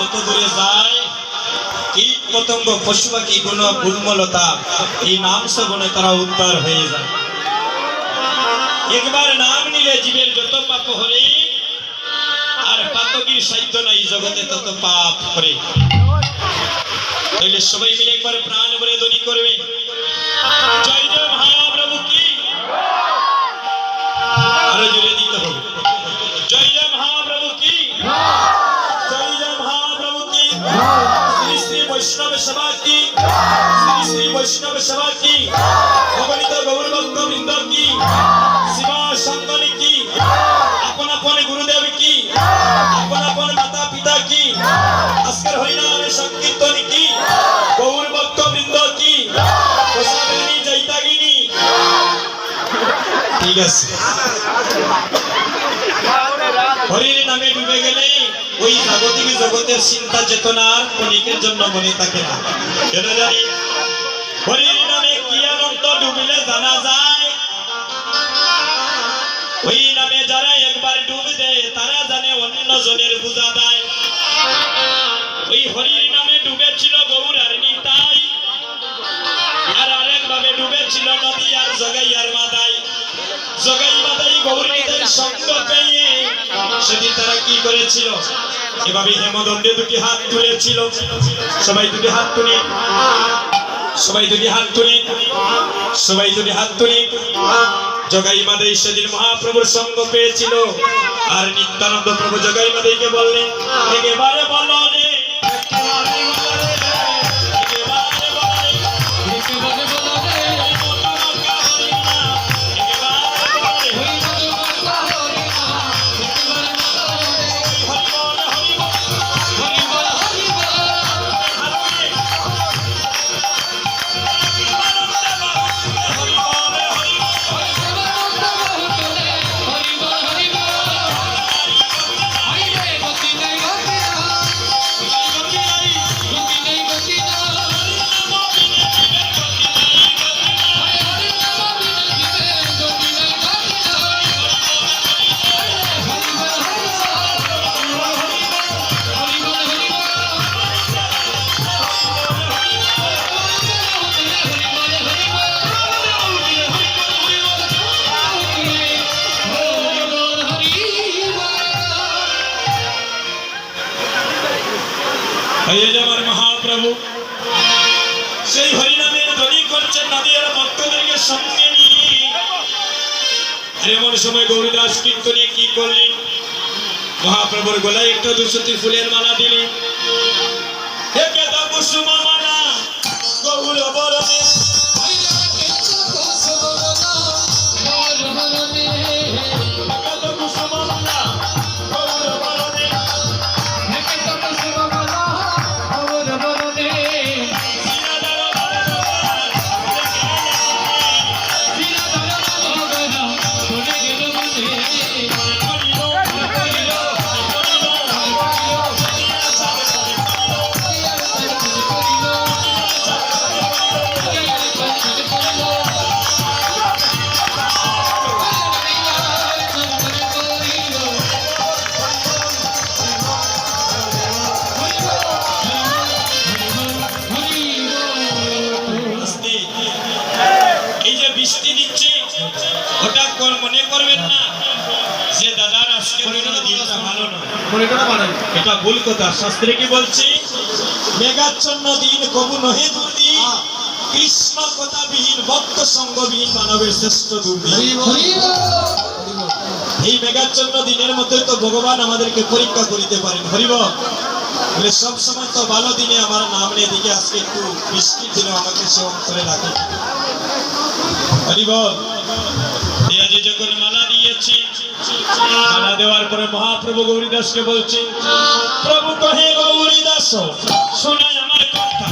যত দূরে যায় কীট পতঙ্গ পশু পাখি গুণমলতা এই নাম শ্রবণে তারা উদ্ধার হয়ে যায়। একবার নাম নিলে জীবের যত পাপ হরে আর পাতকীর সাধ্য নাই জগতে তত পাপ করে। তাহলে সবাই মিলে একবার প্রাণ ভরে ধ্বনি করবে জয় জয় মহাপ্রভু কি। আরো জোরে দিতে হবে জয় জয় মহাপ্রভু কি, জয় জয় মহাপ্রভু কি। শ্রী শ্রী বৈষ্ণব সভা কি, শ্রী শ্রী বৈষ্ণব সভা কি, অগণিত গৌর ভক্ত বৃন্দ কি, শিবা সন্তানী কি, আপন আপন গুরুদেব কি, আপন আপন মাতা পিতা কি, আজকের হরিনামের সংকীর্তন কি, গৌর ভক্ত বৃন্দ কি, প্রসাদিনী জয়িতাগিনী। ঠিক আছে, হরির নামে ডুবে গেলে ওই জাগতিক জগতের চিন্তা চেতনার ক্ষণিকের জন্য মনে থাকে না। কেন জানি হরির নামে কি আনন্দ ডুবিলে জানা যায়। ওই নামে যারা একবার ডুব দেয় তারা জানে অন্য জনের পূজা দেয়। ওই হরির নামে ডুবেছিল গৌর আর নিতাই, আর আরেক ভাবে ডুবেছিল নদী আর জগাইয়ার মাদাই। জগাই মাদাই গৌর নিতাই সঙ্গ পেয়ে সেদিন তারা কি করেছিল, এভাবে হেমদণ্ডে দুটি হাত তুলেছিল। সবাই দুটি হাত তুলে, সবাই দুটি হাত তুলে, সবাই দুটি হাত তুলে জগাই মাদাই সেদিন মহাপ্রভুর সঙ্গ পেয়েছিল। আর নিত্যানন্দ প্রভু জগাই মাদাইকে বললেন একেবারে বলো রে, মহাপ্রভু সেই হরিনামের ধ্বনি করছেন নদীর ভক্তদেরকে সঙ্গে নিয়ে। এমন সময় গৌরীদাস কীর্তনে কি করলেন, মহাপ্রভুর গলায় একটা 200টি ফুলের মালা দিলেন। কুসুম মালা গৌর বরণে মনে করবেন না যে দাদার আজকে দিনটা ভালো নয়, এটা ভুল কথা। শাস্ত্রে কি বলছে, মেঘাচ্ছন্ন দিন কবু নহে দুর্দিন, কৃষ্ণ কথা বিহীন ভক্ত সঙ্গবিহীন মানবের শ্রেষ্ঠ দুর্দিন। এই মেঘাচ্ছন্ন দিনের মধ্যে তো ভগবান আমাদেরকে পরীক্ষা করিতে পারেন। হরিবল বলে সব সময় তো ভালো দিনে আমার নাম নিয়ে দিকে আজকে একটু বৃষ্টির দিনে আমাকে সে অন্তরে রাখে। হরিবল যখন মালা দিয়েছে, মালা দেওয়ার পরে মহাপ্রভু গৌরীদাসকে বলছে, প্রভু কহে গৌরীদাস শোনায় আমার কথা।